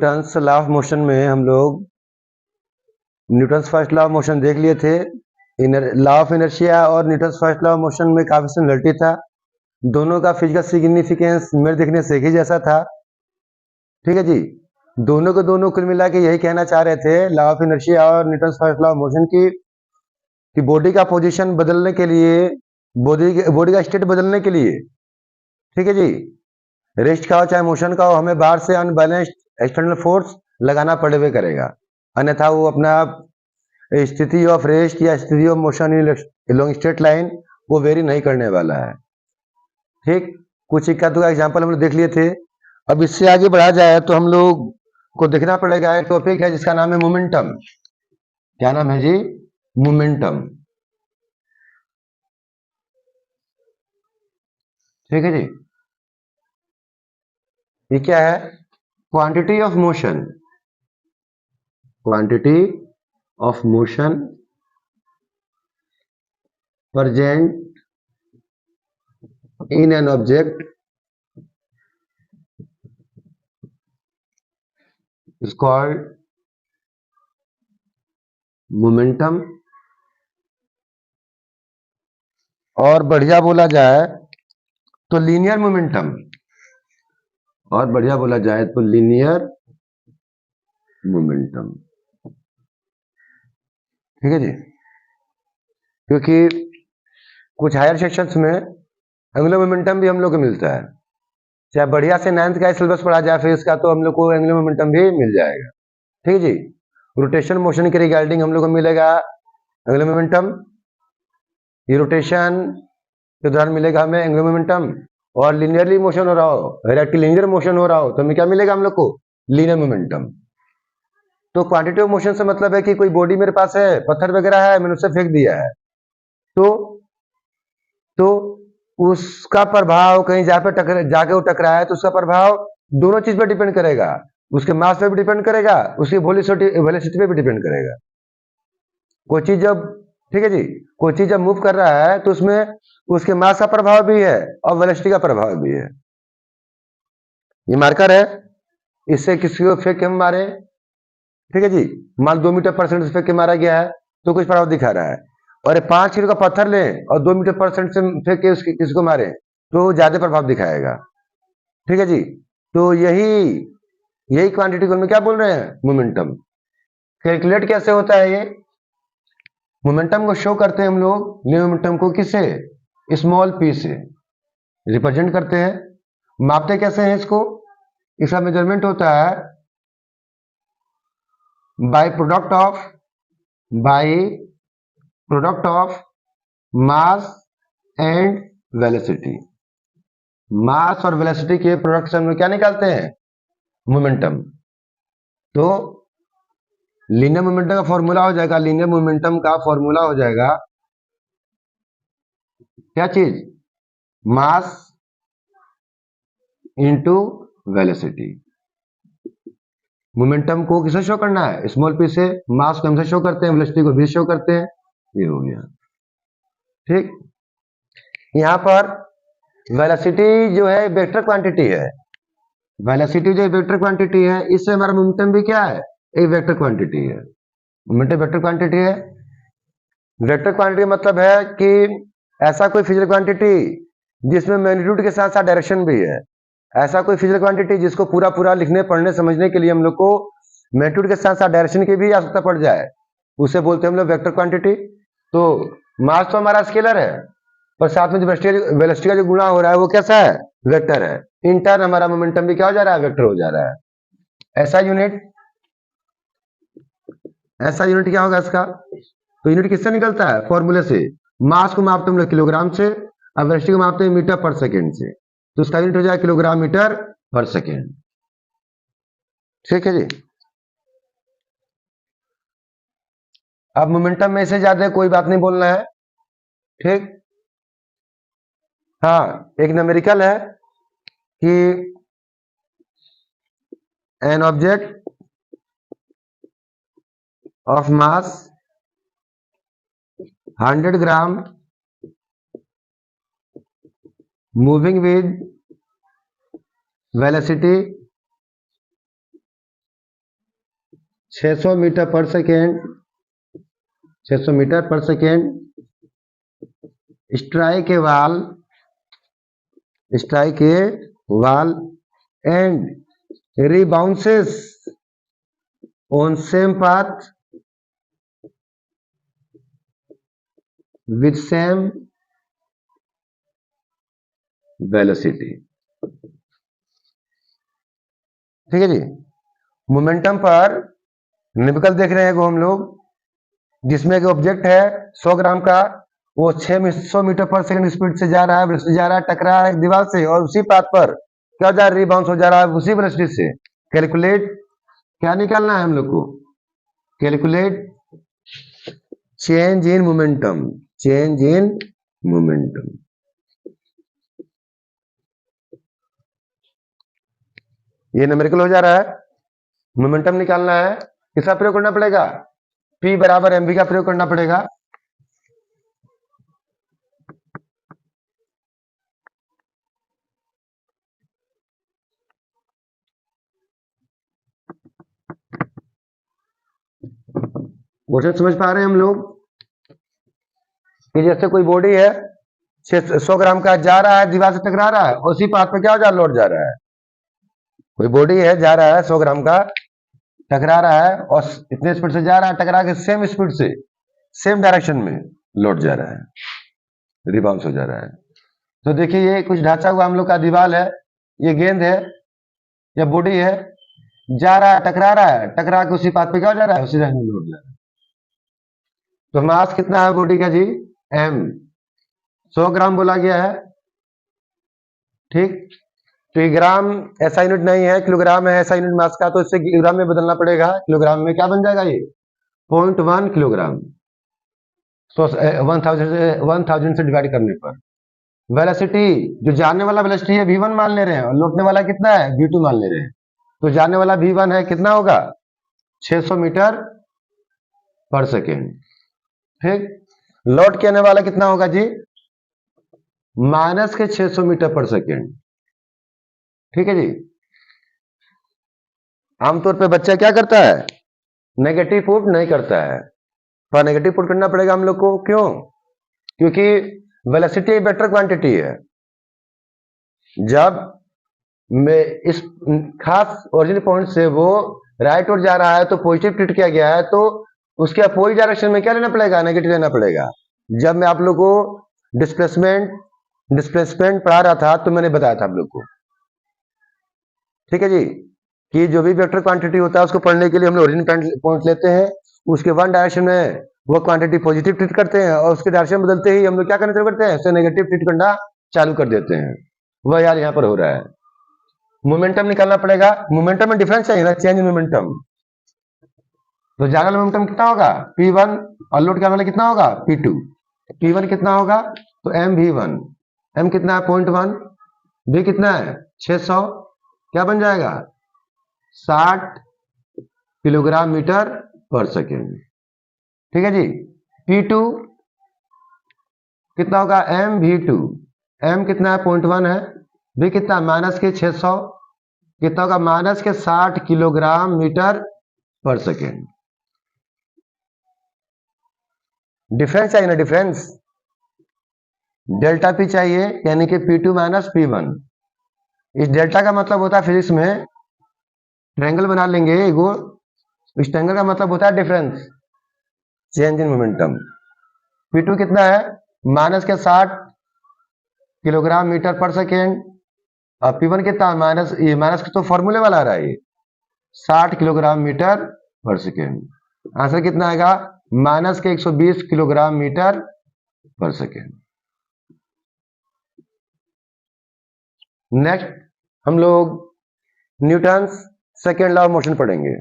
Newton's law of motion में हम लोग Newton's first law of motion देख लिए थे। लॉ ऑफ इनर्शिया और Newton's first law of motion में काफी सिमिलरिटी था। दोनों का फिजिकल सिग्निफिकेंस मेरे देखने से एक ही जैसा था। ठीक है जी, दोनों को दोनों कुल मिला के यही कहना चाह रहे थे लॉ ऑफ इनर्शिया और Newton's first law of motion की कि बॉडी का पोजीशन बदलने के लिए, बॉडी का स्टेट बदलने के लिए, ठीक है जी, रेस्ट का हो चाहे मोशन का हो, हमें बाहर से अनबैलेंस्ड एक्सटर्नल फोर्स लगाना पड़े करेगा, अन्यथा वो अपना स्थिति ऑफ रेस्ट या स्थिति of motion long straight line वो वेरी नहीं करने वाला है। ठीक, कुछ इक्का दुक्का एग्जाम्पल हम लोग देख लिए थे। अब इससे आगे बढ़ा जाए तो हम लोग को देखना पड़ेगा, एक टॉपिक है जिसका नाम है मोमेंटम। क्या नाम है जी? मोमेंटम। ठीक है जी, ये क्या है? Quantity of motion, quantity of motion present in an object is called momentum। और बढ़िया बोला जाए तो लीनियर मोमेंटम, और बढ़िया बोला जाए तो लीनियर मोमेंटम। ठीक है जी, क्योंकि कुछ हायर सेक्शंस में एंगुलर मोमेंटम भी हम लोग को मिलता है, चाहे बढ़िया से 9th का सिलेबस पढ़ा जाए फिर इसका, तो हम लोग को एंगुलर मोमेंटम भी मिल जाएगा। ठीक है जी, रोटेशन मोशन के रिगार्डिंग हम लोग को मिलेगा एंगुलर मोमेंटम, ये रोटेशन के दौरान मिलेगा हमें एंगुलर मोमेंटम, और लिनियरली मोशन हो रहा हो, लिनियर मोशन हो रहा हो तो हमें क्या मिलेगा हम लोग को? Linear momentum. तो क्वांटिटी ऑफ मोशन से मतलब है कि कोई बॉडी मेरे पास है, पत्थर वगैरह है, मैंने उसे फेंक दिया है, तो उसका प्रभाव कहीं जाके वो टकराया तो उसका प्रभाव दोनों चीज पे डिपेंड करेगा, उसके मास पे भी डिपेंड करेगा, उसकी वेलोसिटी पे भी डिपेंड करेगा। कोई चीज जब, ठीक है जी, कोई चीज जब मूव कर रहा है तो उसमें उसके मास का प्रभाव भी है और वेलोसिटी का प्रभाव भी है। ये मार्कर है, इससे किसी को फेंक के हम मारे, ठीक है जी, मान 2 मीटर पर सेकंड से फेंक के मारा गया है तो कुछ प्रभाव दिखा रहा है, और 5 किलो का पत्थर लें और 2 मीटर पर सेकंड से फेंक के किसी को मारे तो ज्यादा प्रभाव दिखाएगा। ठीक है जी, तो यही क्वांटिटी को हम क्या बोल रहे हैं? मोमेंटम। कैलकुलेट कैसे होता है ये? मोमेंटम को शो करते हैं हम लोग, मोमेंटम को किससे? स्मॉल पी से रिप्रेजेंट करते हैं। मापते कैसे हैं इसको? इसका मेजरमेंट होता है by product of mass and velocity. Mass और वेलोसिटी के प्रोडक्ट से हम लोग क्या निकालते हैं? मोमेंटम। तो लीनियर मोमेंटम का फॉर्मूला हो जाएगा, लीनियर मोमेंटम का फॉर्मूला हो जाएगा क्या चीज? Mass into velocity. मोमेंटम को किसे शो करना है? स्मॉल पी से। मास को हमसे शो करते हैं, वेलोसिटी को भी शो करते हैं। ये हो गया। ठीक, यहां पर वेलोसिटी जो है वेक्टर क्वांटिटी है, वेलोसिटी जो वेक्टर क्वांटिटी है, इससे हमारा मोमेंटम भी क्या है? एक वेक्टर क्वांटिटी है। मोमेंटम वेक्टर क्वांटिटी है। वेक्टर क्वांटिटी मतलब है कि ऐसा कोई फिजिकल क्वांटिटी जिसमें मैग्नीट्यूड के साथ साथ डायरेक्शन भी है, ऐसा कोई फिजिकल क्वांटिटी जिसको पूरा पूरा लिखने पढ़ने समझने के लिए हम लोग को मैग्नीट्यूड के साथ साथ डायरेक्शन की भी आवश्यकता पड़ जाए, उसे बोलते हैं हम लोग वेक्टर क्वांटिटी। तो मास तो हमारा स्केलर है, पर साथ में जो वेलोसिटी का जो गुणा हो रहा है वो कैसा है? वेक्टर है। इन टर्न हमारा मोमेंटम भी क्या हो जा रहा है? वेक्टर हो जा रहा है। ऐसा यूनिट क्या होगा इसका? तो यूनिट किससे निकलता है? फॉर्मूले से। मास को मापते हम लोग किलोग्राम से, और वेलोसिटी को मापते हैं मीटर पर सेकेंड से, तो उसका यूनिट हो जाएगा किलोग्राम मीटर पर सेकेंड। ठीक है जी, अब मोमेंटम में से ज्यादा कोई बात नहीं बोलना है। ठीक, हाँ, एक न्यूमेरिकल है कि an object of mass 100 gram moving with velocity 600 metre per second, 600 metre per second strike a wall, strike a wall and rebounces on same path with same velocity। ठीक है जी। मोमेंटम पर न्यूमेरिकल देख रहे हैं को हम लोग, जिसमें एक ऑब्जेक्ट है 100 ग्राम का, वो 600 मीटर पर सेकंड स्पीड से जा रहा है, वेलोसिटी जा रहा है, टकरा रहा है दीवार से, और उसी पाथ पर क्या जा रहा है, रिबाउंस हो जा रहा है उसी वेलोसिटी से। कैलकुलेट, क्या निकालना है हम लोग को, calculate change in momentum, change in momentum. ये न्यूमेरिकल हो जा रहा है। मोमेंटम निकालना है, किसका प्रयोग करना पड़ेगा, P बराबर mv का प्रयोग करना पड़ेगा। क्वेश्चन समझ पा रहे हैं हम लोग कि जैसे कोई बॉडी है 100 ग्राम का, जा रहा है दीवार से टकरा रहा है, उसी पाथ पे क्या हो जा रहा है, लौट जा रहा है। कोई बॉडी है जा रहा है 100 ग्राम का, टकरा रहा है और इतने स्पीड से जा रहा है, टकरा के सेम स्पीड से सेम डायरेक्शन में लौट जा रहा है, रिबाउंस हो जा रहा है। तो देखिए ये कुछ ढांचा हुआ हम लोग का दीवार है, ये गेंद है या बॉडी है, जा रहा है, टकरा रहा है, टकरा के उसी पाथ पे क्या हो जा रहा है, उसी डायरेक्शन में लौट जा रहा है। तो मास कितना है बॉडी का जी, m, 100 ग्राम बोला गया है। ठीक, तो ये ग्राम ऐसा यूनिट नहीं है, किलोग्राम है ऐसा यूनिट मास का, तो इससे किलोग्राम में बदलना पड़ेगा। किलोग्राम में क्या बन जाएगा, ये 0.1 किलोग्राम। तो 1000 से डिवाइड करने पर वेलोसिटी, जो जाने वाला वेलोसिटी है v1 मान ले रहे हैं, और लौटने वाला कितना है, v2 मान ले रहे हैं। तो जाने वाला v1 है, कितना होगा, 600 मीटर पर सेकेंड। ठीक, लौट के आने वाला कितना होगा जी, माइनस के 600 मीटर पर सेकेंड। ठीक है जी। आमतौर पे बच्चा क्या करता है, नेगेटिव पुट नहीं करता है, पर नेगेटिव पुट करना पड़ेगा हम लोग को। क्यों, क्योंकि वेलोसिटी वेक्टर क्वांटिटी है। जब मैं इस खास ओरिजिन पॉइंट से वो राइट ओर जा रहा है तो पॉजिटिव ट्रीट किया गया है, तो उसके अपोजिट डायरेक्शन में क्या लेना पड़ेगा, नेगेटिव लेना पड़ेगा। जब मैं आप लोग को डिस्प्लेसमेंट पढ़ा रहा था तो मैंने बताया था आप लोग को, ठीक है जी, कि जो भी वेक्टर क्वांटिटी होता है उसको पढ़ने के लिए हम लोग ओरिजिन पॉइंट लेते हैं, उसके वन डायरेक्शन में वो क्वांटिटी पॉजिटिव ट्रीट करते हैं, और उसके डायरेक्शन बदलते ही हम लोग क्या करना चालू करते हैं, उसे नेगेटिव ट्रीट करना चालू कर देते हैं। वह यार यहाँ पर हो रहा है। मोमेंटम निकालना पड़ेगा, मोमेंटम में डिफरेंस चाहिए ना, चेंज इन मोमेंटम। तो जाने वाला मोमेंटम कितना होगा, P1, और लोड करने वाला कितना होगा, P2। P1 कितना होगा, तो mv1, m कितना है 0.1, v कितना है 600, क्या बन जाएगा 60 किलोग्राम मीटर पर सेकेंड। ठीक है जी। P2 कितना होगा, mv2, m कितना है 0.1 है, v कितना माइनस के 600, कितना होगा माइनस के 60 kilogram metre per second. Difference चाहिए ना, डिफरेंस, डेल्टा पी चाहिए, यानी कि P2 माइनस P1। इस डेल्टा का मतलब होता है फिजिक्स में, ट्रायंगल बना लेंगे एगो, इस ट्रायंगल का मतलब होता है difference, change in momentum. P2 कितना है, माइनस के 60 किलोग्राम मीटर पर सेकेंड, और P1 कितना, माइनस, ये माइनस तो फॉर्मूले वाला आ रहा है, 60 kilogram metre per second. Answer कितना आएगा, माइनस के 120 kilogram metre per second. Next हम लोग Newton's second law of motion पढ़ेंगे।